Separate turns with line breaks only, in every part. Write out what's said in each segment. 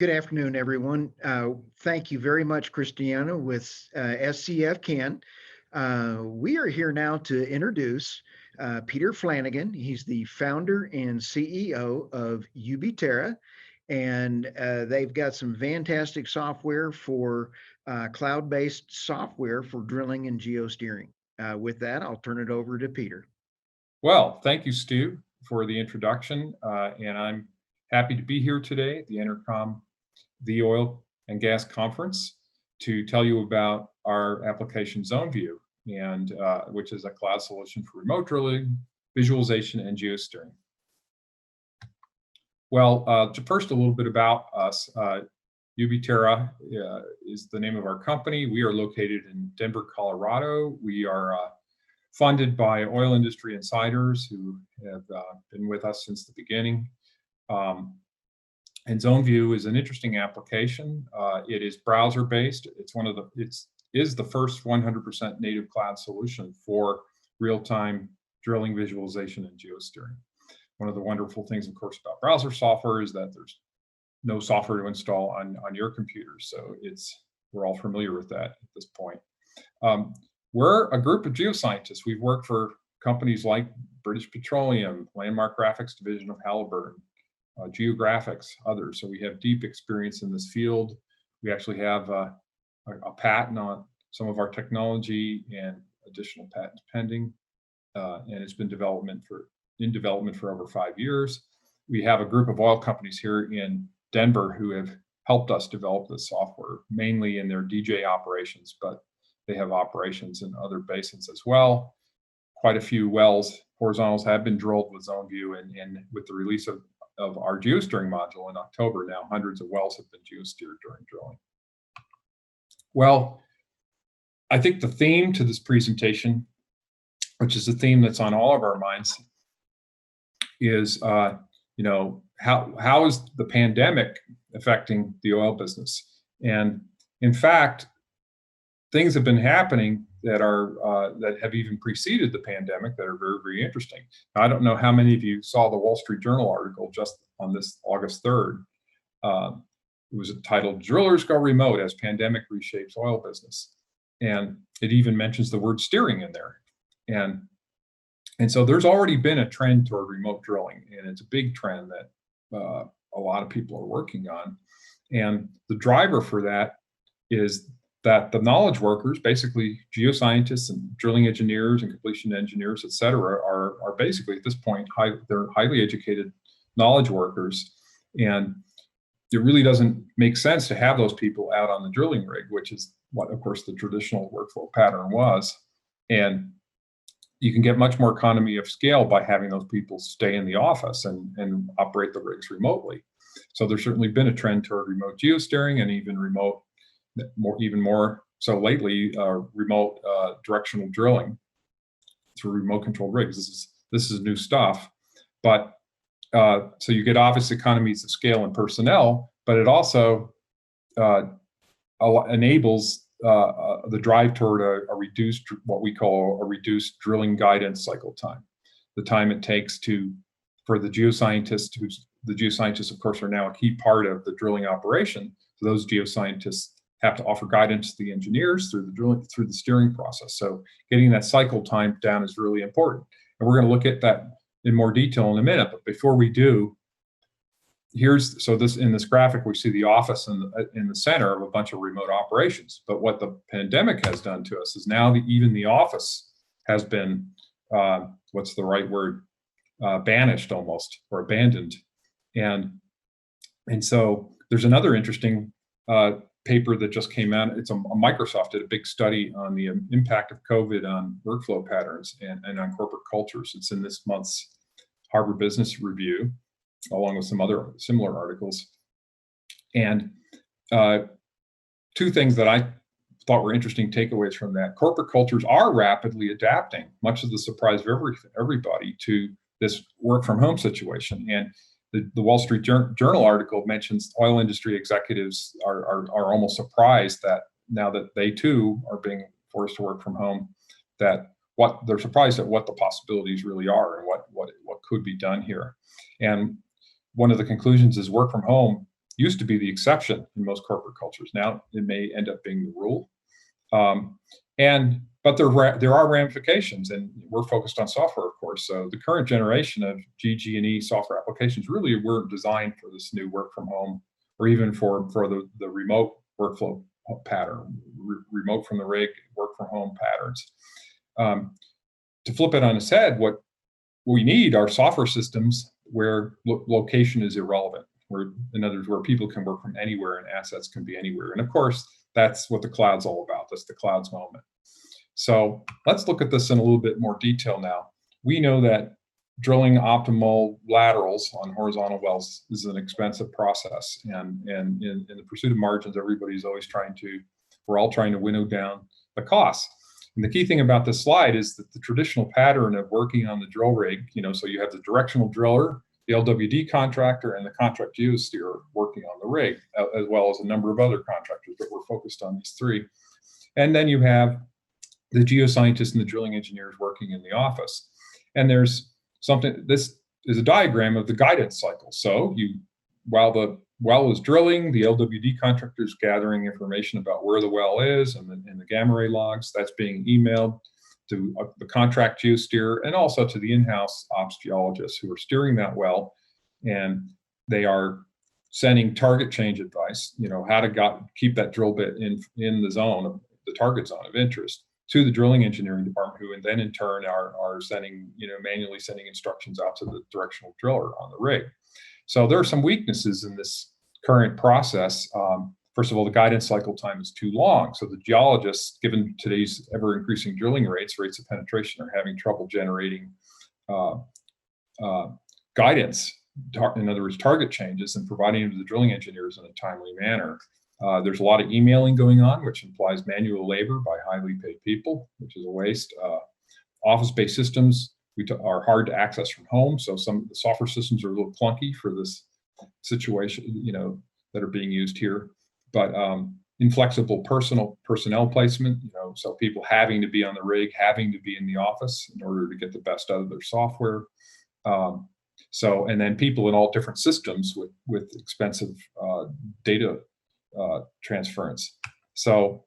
Good afternoon, everyone. Thank you very much, Christiana, with SCF Can. We are here now to introduce Peter Flanagan. He's the founder and CEO of Ubiterra, and they've got some fantastic software for cloud-based software for drilling and geosteering. With that, I'll turn it over to Peter.
Well, thank you, Stu, for the introduction. And I'm happy to be here today at the Intercom, the Oil and Gas Conference, to tell you about our application ZoneView, and which is a cloud solution for remote drilling, visualization, and geosteering. Well, first, a little bit about us. Ubiterra is the name of our company. We are located in Denver, Colorado. We are funded by oil industry insiders who have been with us since the beginning. And ZoneView is an interesting application. It is browser-based. It is the first 100% native cloud solution for real-time drilling, visualization, and geosteering. One of the wonderful things, of course, about browser software is that there's no software to install on your computer. So we're all familiar with that at this point. We're a group of geoscientists. We've worked for companies like British Petroleum, Landmark Graphics Division of Halliburton, Geographics, others. So we have deep experience in this field. We actually have a patent on some of our technology and additional patents pending. And it's been in development for over 5 years. We have a group of oil companies here in Denver who have helped us develop this software, mainly in their DJ operations, but they have operations in other basins as well. Quite a few wells, horizontals, have been drilled with ZoneView, and with the release of our geosteering module in October, now hundreds of wells have been geosteered during drilling. Well, I think the theme to this presentation, which is a theme that's on all of our minds, is how is the pandemic affecting the oil business? And in fact, things have been happening that have even preceded the pandemic that are very, very interesting. Now, I don't know how many of you saw the Wall Street Journal article just on this August 3rd. It was titled "Drillers Go Remote as Pandemic Reshapes Oil Business," and it even mentions the word steering in there. And so there's already been a trend toward remote drilling, and it's a big trend that a lot of people are working on. And the driver for that is that the knowledge workers, basically geoscientists and drilling engineers and completion engineers, et cetera, are basically at this point, they're highly educated knowledge workers. And it really doesn't make sense to have those people out on the drilling rig, which is what, of course, the traditional workflow pattern was. And you can get much more economy of scale by having those people stay in the office and operate the rigs remotely. So there's certainly been a trend toward remote geosteering, and even more so lately, remote directional drilling through remote controlled rigs. This is new stuff, but so you get obvious economies of scale and personnel, but it also enables the drive toward what we call a reduced drilling guidance cycle time. The time it takes for the geoscientists, the geoscientists, of course, are now a key part of the drilling operation. So those geoscientists have to offer guidance to the engineers through the steering process. So getting that cycle time down is really important. And we're going to look at that in more detail in a minute. But before we do, in this graphic, we see the office in the center of a bunch of remote operations. But what the pandemic has done to us is now even the office has been, what's the right word, banished almost, or abandoned. And so there's another interesting paper that just came out. Microsoft did a big study on the impact of COVID on workflow patterns and on corporate cultures. It's in this month's Harvard Business Review, along with some other similar articles. And two things that I thought were interesting takeaways from that: corporate cultures are rapidly adapting, much to the surprise of everybody, to this work from home situation. And the Wall Street Journal article mentions oil industry executives are almost surprised that now that they too are being forced to work from home, they're surprised at what the possibilities really are and what could be done here. And one of the conclusions is work from home used to be the exception in most corporate cultures. Now it may end up being the rule. But there are ramifications, and we're focused on software, of course. So the current generation of GG&E software applications really weren't designed for this new work from home, or even for the remote workflow pattern, remote from the rig, work from home patterns. To flip it on its head, what we need are software systems where location is irrelevant, where, in other words, where people can work from anywhere and assets can be anywhere. And of course, that's what the cloud's all about. That's the cloud's moment. So let's look at this in a little bit more detail now. We know that drilling optimal laterals on horizontal wells is an expensive process. And in the pursuit of margins, we're all trying to winnow down the costs. And the key thing about this slide is that the traditional pattern of working on the drill rig, so you have the directional driller, the LWD contractor, and the contract geosteerer working on the rig, as well as a number of other contractors, but we're focused on these three. And then you have the geoscientists and the drilling engineers working in the office. And there's this is a diagram of the guidance cycle. So while the well is drilling, the LWD contractor is gathering information about where the well is and the gamma ray logs. That's being emailed to the contract geosteerer and also to the in-house ops geologists who are steering that well. And they are sending target change advice, how to keep that drill bit in the zone, the target zone of interest, to the drilling engineering department, who and then in turn are sending, manually sending instructions out to the directional driller on the rig. So there are some weaknesses in this current process. First of all, the guidance cycle time is too long. So the geologists, given today's ever-increasing drilling rates of penetration, are having trouble generating guidance, in other words, target changes, and providing them to the drilling engineers in a timely manner. There's a lot of emailing going on, which implies manual labor by highly paid people, which is a waste. Office-based systems are hard to access from home, so some of the software systems are a little clunky for this situation, that are being used here. But inflexible personnel placement, so people having to be on the rig, having to be in the office in order to get the best out of their software. And then people in all different systems with expensive data transference. So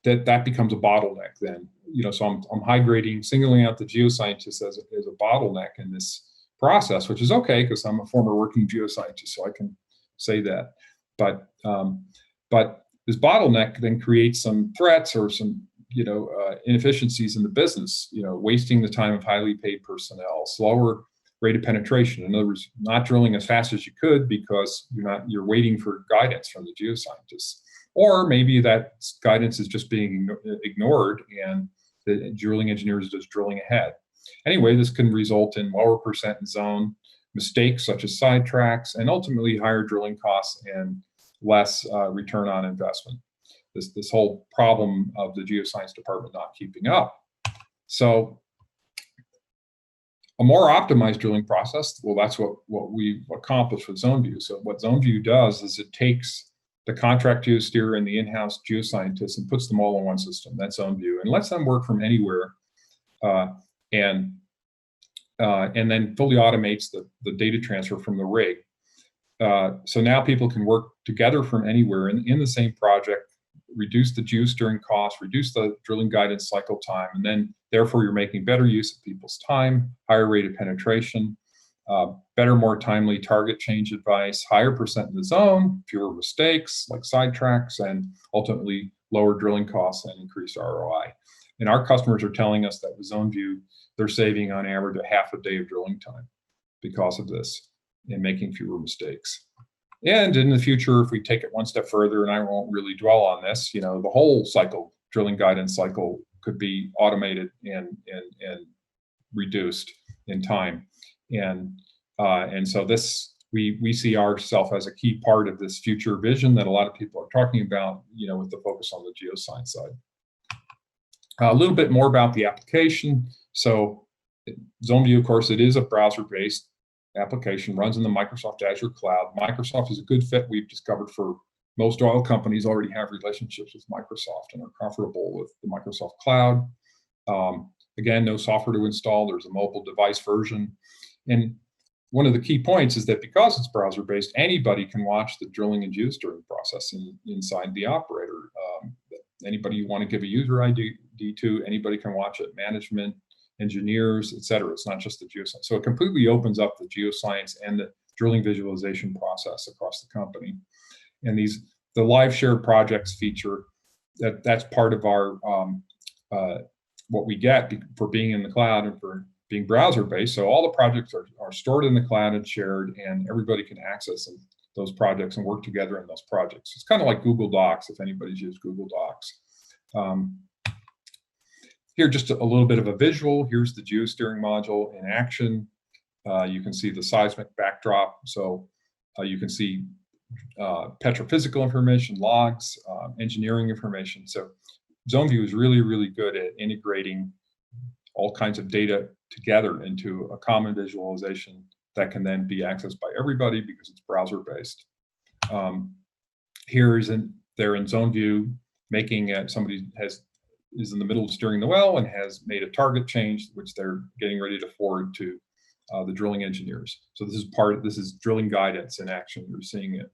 that becomes a bottleneck then. So I'm high grading, singling out the geoscientists as a bottleneck in this process, which is okay because I'm a former working geoscientist, so I can say that. But this bottleneck then creates some threats or some inefficiencies in the business. Wasting the time of highly paid personnel, slower rate of penetration. In other words, not drilling as fast as you could because you're waiting for guidance from the geoscientists, or maybe that guidance is just being ignored and the drilling engineer is just drilling ahead. Anyway, this can result in lower percent in zone mistakes such as sidetracks, and ultimately higher drilling costs and less return on investment. This whole problem of the geoscience department not keeping up. So a more optimized drilling process, well, that's what we've accomplished with ZoneView. So what ZoneView does is it takes the contract geosteerer and the in-house geoscientists and puts them all in one system. That's ZoneView, and lets them work from anywhere, and then fully automates the data transfer from the rig. So now people can work together from anywhere in the same project, reduce the geosteering costs, reduce the drilling guidance cycle time, and then therefore you're making better use of people's time, higher rate of penetration, better, more timely target change advice, higher percent in the zone, fewer mistakes like sidetracks, and ultimately lower drilling costs and increased ROI. And our customers are telling us that with ZoneView, they're saving on average a half a day of drilling time because of this and making fewer mistakes. And in the future, if we take it one step further, and I won't really dwell on this, the whole cycle, drilling guidance cycle, could be automated and reduced in time. And so this, we see ourselves as a key part of this future vision that a lot of people are talking about, with the focus on the geoscience side. A little bit more about the application. So ZoneView, of course, it is a browser-based application, runs in the Microsoft Azure cloud. Microsoft is a good fit. We've discovered for most oil companies already have relationships with Microsoft and are comfortable with the Microsoft cloud. Again, no software to install. There's a mobile device version. And one of the key points is that because it's browser-based, anybody can watch the drilling and geosteering process inside the operator. Anybody you want to give a user ID to, anybody can watch it, management, engineers, et cetera. It's not just the geoscience. So it completely opens up the geoscience and the drilling visualization process across the company. And the live shared projects feature, that's part of our what we get for being in the cloud and for being browser-based. So all the projects are stored in the cloud and shared, and everybody can access those projects and work together in those projects. It's kind of like Google Docs, if anybody's used Google Docs. Here, just a little bit of a visual. Here's the geosteering module in action. You can see the seismic backdrop. So you can see petrophysical information, logs, engineering information. So ZoneView is really, really good at integrating all kinds of data together into a common visualization that can then be accessed by everybody because it's browser-based. They're in ZoneView, making somebody is in the middle of steering the well and has made a target change, which they're getting ready to forward to the drilling engineers. So this is drilling guidance in action. You're seeing it.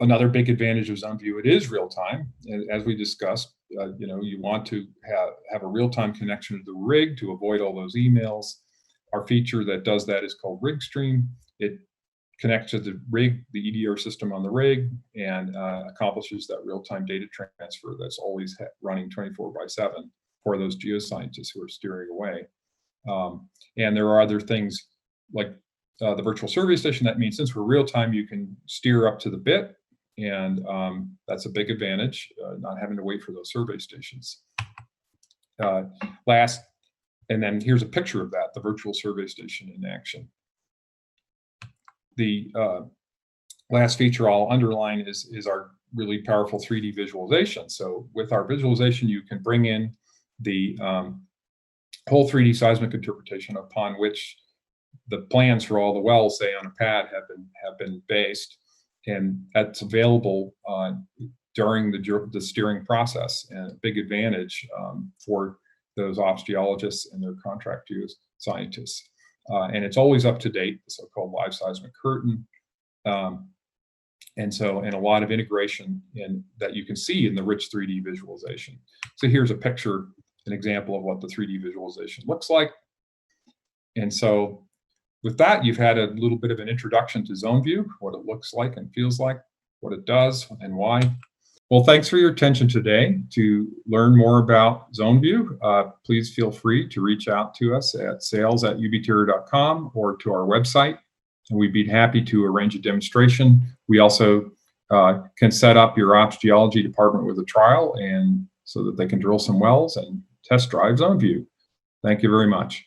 Another big advantage of ZoneView, it is real time. And as we discussed, you want to have a real-time connection to the rig to avoid all those emails. Our feature that does that is called Rig Stream. It connects to the rig, the EDR system on the rig, and accomplishes that real-time data transfer that's always running 24/7 for those geoscientists who are steering away. And there are other things like the virtual survey station. That means since we're real-time, you can steer up to the bit, and that's a big advantage, not having to wait for those survey stations. And then here's a picture of that, the virtual survey station in action. The last feature I'll underline is our really powerful 3D visualization. So with our visualization, you can bring in the whole 3D seismic interpretation upon which the plans for all the wells, say on a pad, have been based, and that's available during the steering process, and a big advantage for those ops geologists and their contract geoscientists. And it's always up to date, the so-called live seismic curtain. And a lot of integration that you can see in the rich 3D visualization. So here's a picture, an example of what the 3D visualization looks like. And so with that, you've had a little bit of an introduction to ZoneView, what it looks like and feels like, what it does and why. Well, thanks for your attention today. To learn more about ZoneView, please feel free to reach out to us at sales@ubiterra.com or to our website, and we'd be happy to arrange a demonstration. We also can set up your ops geology department with a trial, and so that they can drill some wells and test drive ZoneView. Thank you very much.